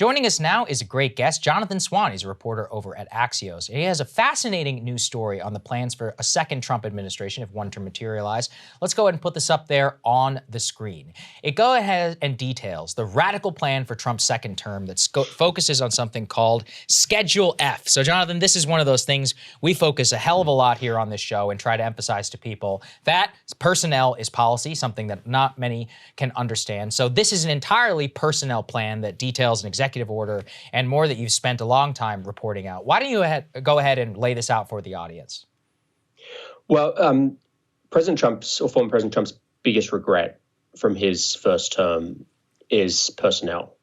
Joining us now is a great guest, Jonathan Swan. He's a reporter over at Axios. He has a fascinating news story on the plans for a second Trump administration if one to materialize. Let's go ahead and put this up there on the screen. It goes ahead and details the radical plan for Trump's second term that focuses on something called Schedule F. So, Jonathan, this is one of those things we focus a hell of a lot here on this show and try to emphasize to people that personnel is policy, something that not many can understand. So this is an entirely personnel plan that details an executive order and more that you've spent a long time reporting out. Why don't you go ahead and lay this out for the audience? Well, President Trump's or former President Trump's biggest regret from his first term is personnel.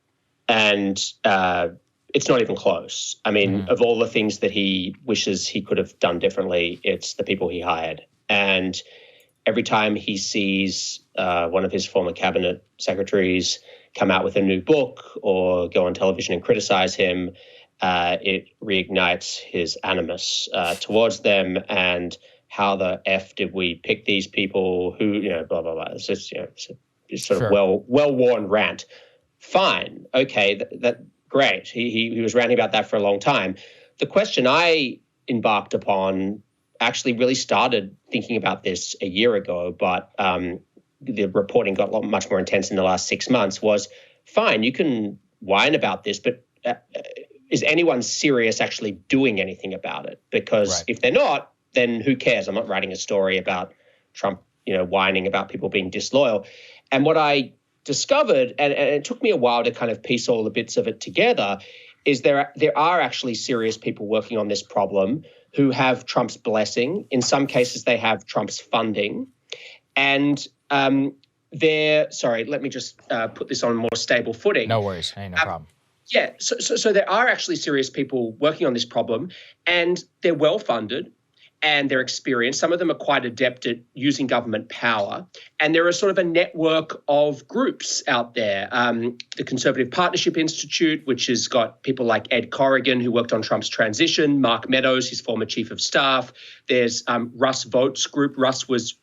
And it's not even close. I mean, of all the things that he wishes he could have done differently, it's the people he hired. And every time he sees one of his former cabinet secretaries come out with a new book or go on television and criticize him, it reignites his animus towards them. And how the F did we pick these people who, blah, blah, blah. It's just, it's sort of well-worn rant. Fine. Okay, that great. He was ranting about that for a long time. The question I embarked upon actually really started thinking about this a year ago, but the reporting got much more intense in the last 6 months, was fine, you can whine about this, but is anyone serious actually doing anything about it? Because if they're not, then who cares? I'm not writing a story about Trump, whining about people being disloyal. And what I discovered, and it took me a while to kind of piece all the bits of it together, is there are actually serious people working on this problem who have Trump's blessing. In some cases, they have Trump's funding. And let me just put this on a more stable footing. No worries. Hey, no problem. Yeah, so there are actually serious people working on this problem, and they're well-funded and they're experienced. Some of them are quite adept at using government power. And there are sort of a network of groups out there. The Conservative Partnership Institute, which has got people like Ed Corrigan, who worked on Trump's transition, Mark Meadows, his former chief of staff. There's Russ Vought's group. Russ was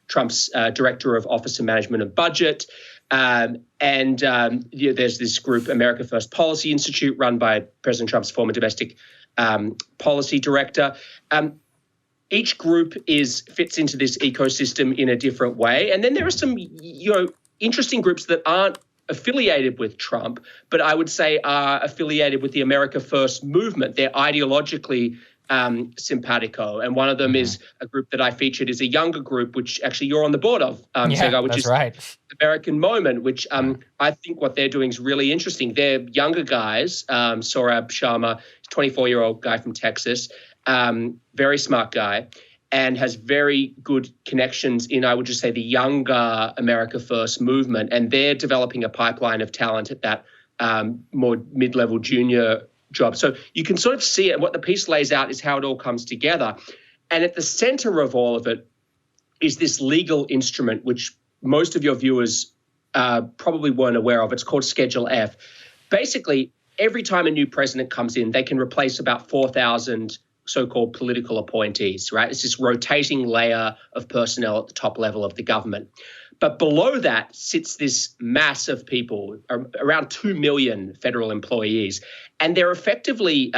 Trump's director of Office of Management and Budget. There's this group, America First Policy Institute, run by President Trump's former domestic policy director. Each group fits into this ecosystem in a different way. And then there are some, interesting groups that aren't affiliated with Trump, but I would say are affiliated with the America First movement. They're ideologically simpatico. And one of them is a group that I featured, is a younger group, which actually you're on the board of, Saagar, which is right. American Moment, which I think what they're doing is really interesting. They're younger guys. Saurabh Sharma, 24-year-old guy from Texas, very smart guy, and has very good connections in, I would just say, the younger America First movement. And they're developing a pipeline of talent at that more mid-level junior job. So you can sort of see it. What the piece lays out is how it all comes together. And at the center of all of it is this legal instrument, which most of your viewers probably weren't aware of. It's called Schedule F. Basically, every time a new president comes in, they can replace about 4,000 so-called political appointees, right? It's this rotating layer of personnel at the top level of the government. But below that sits this mass of people, around 2 million federal employees, and they're effectively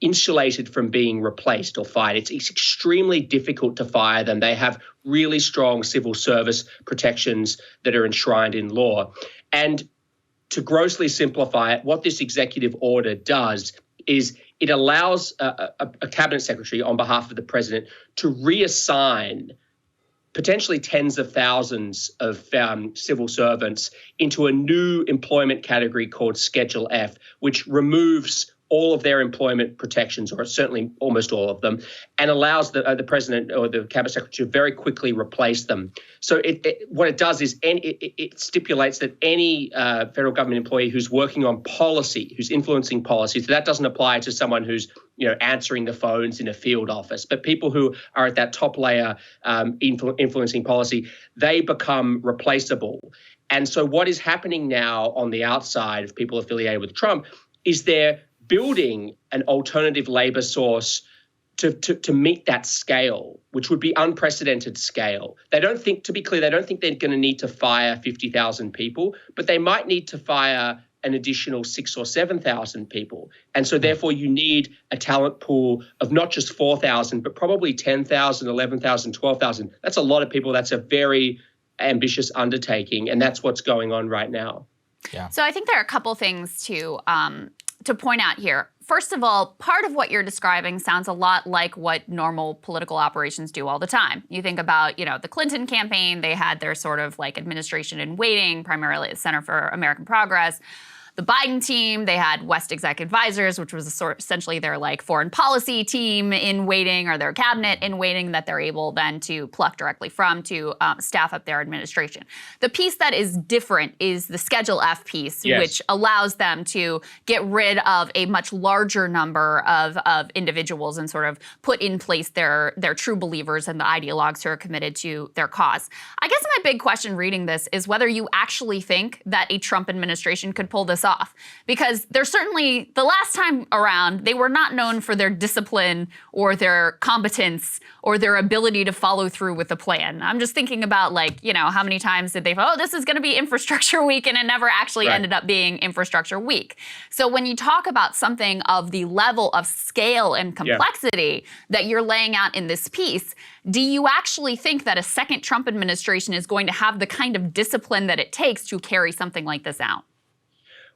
insulated from being replaced or fired. It's extremely difficult to fire them. They have really strong civil service protections that are enshrined in law. And to grossly simplify it, what this executive order does is it allows a cabinet secretary on behalf of the president to reassign potentially tens of thousands of civil servants into a new employment category called Schedule F, which removes all of their employment protections, or certainly almost all of them, and allows the president or the cabinet secretary to very quickly replace them. So what it does is it stipulates that any federal government employee who's working on policy, who's influencing policy, so that doesn't apply to someone who's answering the phones in a field office, but people who are at that top layer influencing policy, they become replaceable. And so what is happening now on the outside of people affiliated with Trump is they're building an alternative labor source to meet that scale, which would be unprecedented scale. They don't think, to be clear, they don't think they're going to need to fire 50,000 people, but they might need to fire an additional 6,000 or 7,000 people. And so therefore you need a talent pool of not just 4,000, but probably 10,000, 11,000, 12,000. That's a lot of people. That's a very ambitious undertaking. And that's what's going on right now. Yeah. So I think there are a couple things to point out here. First of all, part of what you're describing sounds a lot like what normal political operations do all the time. You think about, the Clinton campaign, they had their sort of like administration in waiting, primarily at the Center for American Progress. The Biden team, they had West Exec Advisors, which was essentially their like foreign policy team in waiting, or their cabinet in waiting, that they're able then to pluck directly from to staff up their administration. The piece that is different is the Schedule F piece, yes, which allows them to get rid of a much larger number of individuals and sort of put in place their true believers and the ideologues who are committed to their cause. I guess my big question reading this is whether you actually think that a Trump administration could pull this off, because they're certainly, the last time around, they were not known for their discipline or their competence or their ability to follow through with the plan. I'm just thinking about how many times did they, this is going to be infrastructure week, and it never actually ended up being infrastructure week. So when you talk about something of the level of scale and complexity that you're laying out in this piece, do you actually think that a second Trump administration is going to have the kind of discipline that it takes to carry something like this out?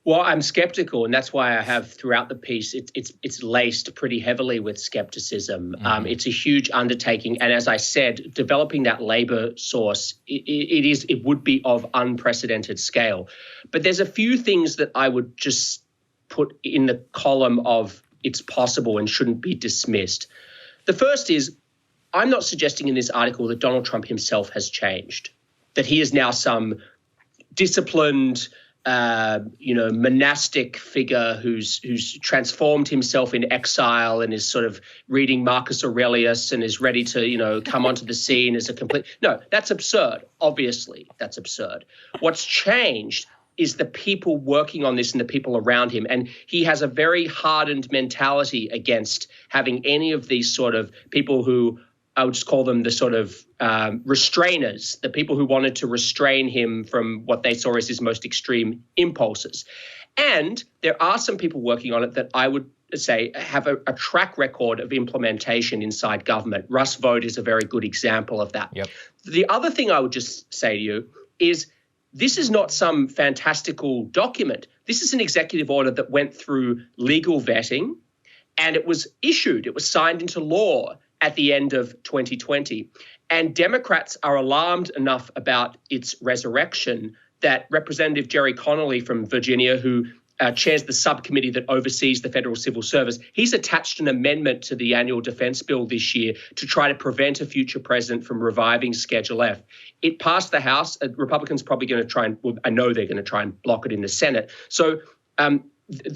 Well, I'm skeptical, and that's why I have throughout the piece, it's laced pretty heavily with skepticism. It's a huge undertaking, and as I said, developing that labor source, it would be of unprecedented scale. But there's a few things that I would just put in the column of it's possible and shouldn't be dismissed. The first is, I'm not suggesting in this article that Donald Trump himself has changed, that he is now some disciplined, monastic figure who's transformed himself in exile and is sort of reading Marcus Aurelius and is ready to, come onto the scene as a complete. No, that's absurd. Obviously, that's absurd. What's changed is the people working on this and the people around him. And he has a very hardened mentality against having any of these sort of people who, I would just call them the sort of restrainers, the people who wanted to restrain him from what they saw as his most extreme impulses. And there are some people working on it that I would say have a track record of implementation inside government. Russ Vought is a very good example of that. Yep. The other thing I would just say to you is this is not some fantastical document. This is an executive order that went through legal vetting, and it was issued. It was signed into law at the end of 2020. And Democrats are alarmed enough about its resurrection that Representative Jerry Connolly from Virginia, who chairs the subcommittee that oversees the federal civil service, he's attached an amendment to the annual defense bill this year to try to prevent a future president from reviving Schedule F. It passed the House. Republicans probably going to try and, I know they're going to try and block it in the Senate. So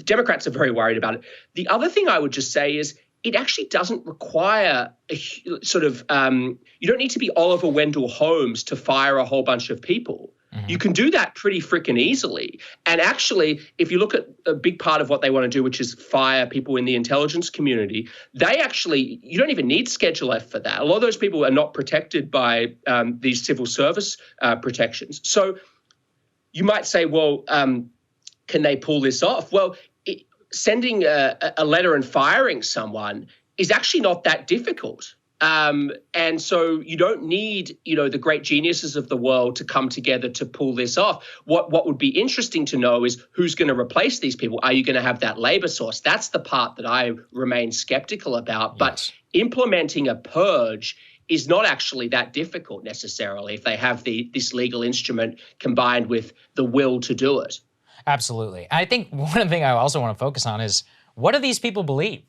Democrats are very worried about it. The other thing I would just say is, it actually doesn't require a sort of, you don't need to be Oliver Wendell Holmes to fire a whole bunch of people. Mm-hmm. You can do that pretty freaking easily. And actually, if you look at a big part of what they want to do, which is fire people in the intelligence community, you don't even need Schedule F for that. A lot of those people are not protected by these civil service protections. So you might say, well, can they pull this off? Well, sending a letter and firing someone is actually not that difficult. And so you don't need, the great geniuses of the world to come together to pull this off. What would be interesting to know is who's going to replace these people? Are you going to have that labor source? That's the part that I remain skeptical about. Yes. But implementing a purge is not actually that difficult necessarily if they have this legal instrument combined with the will to do it. Absolutely. I think one of the things I also want to focus on is, what do these people believe?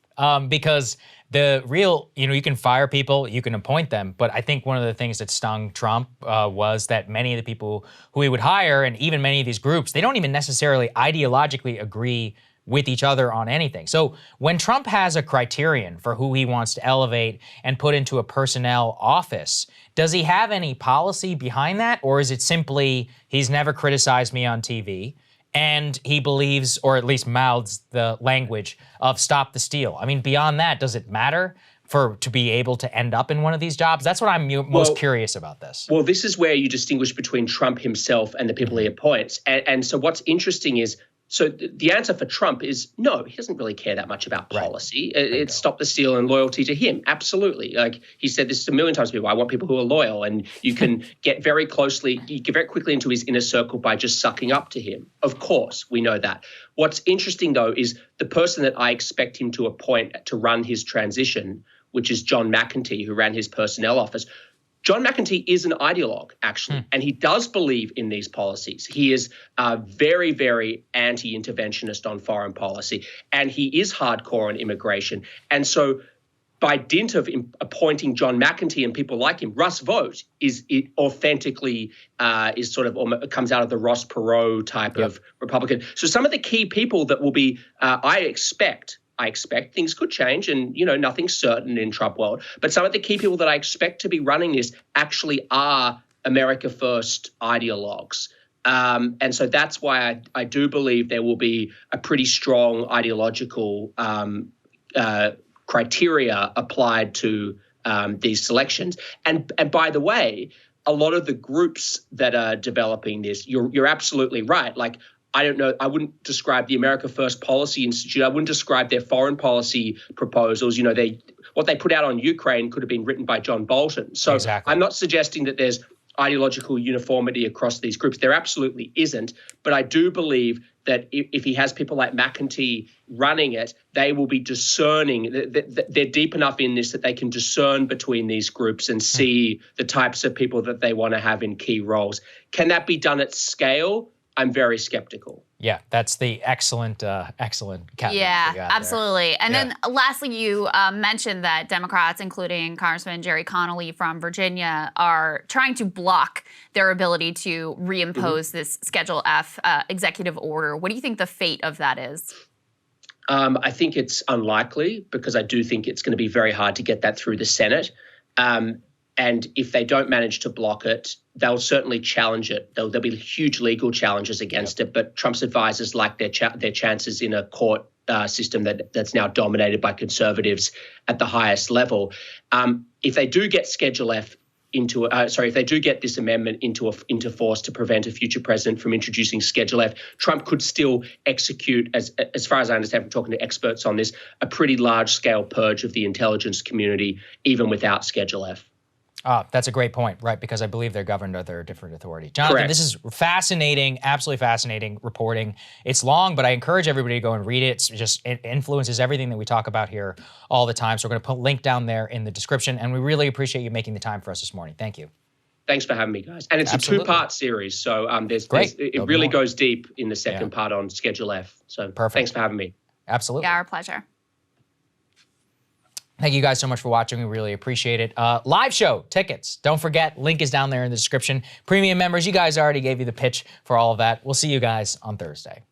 Because the real, you can fire people, you can appoint them, but I think one of the things that stung Trump was that many of the people who he would hire, and even many of these groups, they don't even necessarily ideologically agree with each other on anything. So when Trump has a criterion for who he wants to elevate and put into a personnel office, does he have any policy behind that? Or is it simply, he's never criticized me on TV, and he believes, or at least mouths the language of stop the steal? I mean, beyond that, does it matter to be able to end up in one of these jobs? That's what I'm most curious about this. Well, this is where you distinguish between Trump himself and the people he appoints. And so what's interesting is So the answer for Trump is no, he doesn't really care that much about policy. It's stop the steal and loyalty to him. Absolutely. Like he said this a million times to people, I want people who are loyal. And you can get very quickly into his inner circle by just sucking up to him. Of course, we know that. What's interesting, though, is the person that I expect him to appoint to run his transition, which is John McEntee, who ran his personnel office. John McEntee is an ideologue, actually, and he does believe in these policies. He is very, very anti-interventionist on foreign policy, and he is hardcore on immigration. And so by dint of appointing John McEntee and people like him, Russ Vought is authentically comes out of the Ross Perot type of Republican. So some of the key people that will be, I expect things could change, and nothing's certain in Trump world. But some of the key people that I expect to be running this actually are America First ideologues, and so that's why I do believe there will be a pretty strong ideological criteria applied to these selections. And by the way, a lot of the groups that are developing this, you're absolutely right. Like, I don't know, I wouldn't describe the America First Policy Institute, I wouldn't describe their foreign policy proposals. What they put out on Ukraine could have been written by John Bolton. So exactly. I'm not suggesting that there's ideological uniformity across these groups. There absolutely isn't. But I do believe that if he has people like McEntee running it, they will be discerning. They're deep enough in this that they can discern between these groups and see the types of people that they want to have in key roles. Can that be done at scale? I'm very skeptical. Yeah, that's the excellent caveat. Yeah, absolutely. And then lastly, you mentioned that Democrats, including Congressman Jerry Connolly from Virginia, are trying to block their ability to reimpose this Schedule F executive order. What do you think the fate of that is? I think it's unlikely, because I do think it's going to be very hard to get that through the Senate. And if they don't manage to block it, they'll certainly challenge it. There'll be huge legal challenges against it. But Trump's advisors like their chances in a court system that's now dominated by conservatives at the highest level. If they do get Schedule F if they do get this amendment into force to prevent a future president from introducing Schedule F, Trump could still execute, as far as I understand from talking to experts on this, a pretty large-scale purge of the intelligence community, even without Schedule F. That's a great point, right? Because I believe they're governed under a different authority. Jonathan, Correct. This is fascinating, absolutely fascinating reporting. It's long, but I encourage everybody to go and read it. It influences everything that we talk about here all the time. So we're going to put a link down there in the description, and we really appreciate you making the time for us this morning. Thank you. Thanks for having me, guys. And it's a two-part series, so it really goes deep in the second part on Schedule F. So Thanks for having me. Absolutely. Yeah, our pleasure. Thank you guys so much for watching. We really appreciate it. Live show tickets. Don't forget, link is down there in the description. Premium members, you guys already gave you the pitch for all of that. We'll see you guys on Thursday.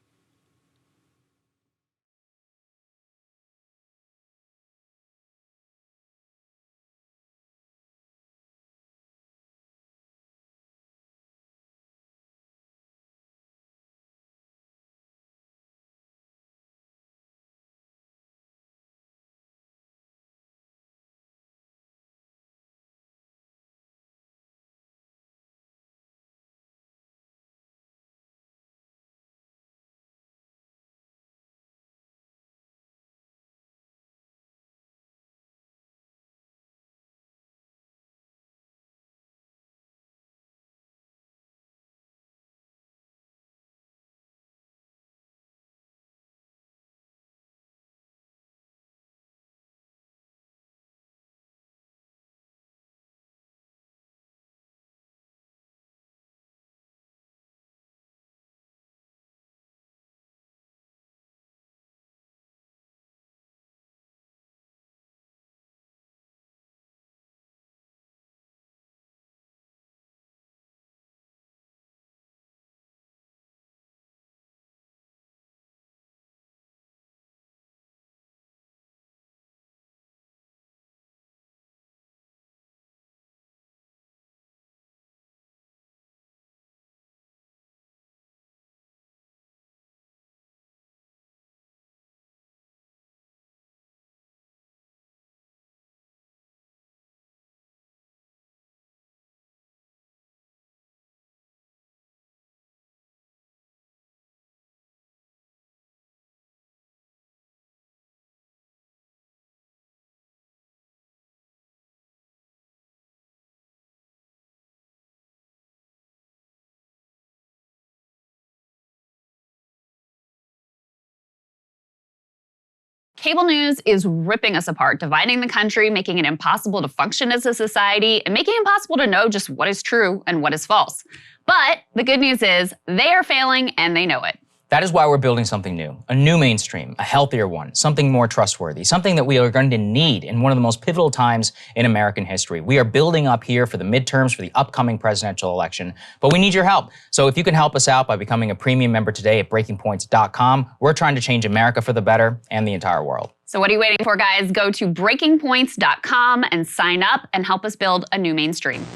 Cable news is ripping us apart, dividing the country, making it impossible to function as a society, and making it impossible to know just what is true and what is false. But the good news is they are failing and they know it. That is why we're building something new, a new mainstream, a healthier one, something more trustworthy, something that we are going to need in one of the most pivotal times in American history. We are building up here for the midterms, for the upcoming presidential election, but we need your help. So if you can help us out by becoming a premium member today at breakingpoints.com, we're trying to change America for the better and the entire world. So what are you waiting for, guys? Go to breakingpoints.com and sign up and help us build a new mainstream.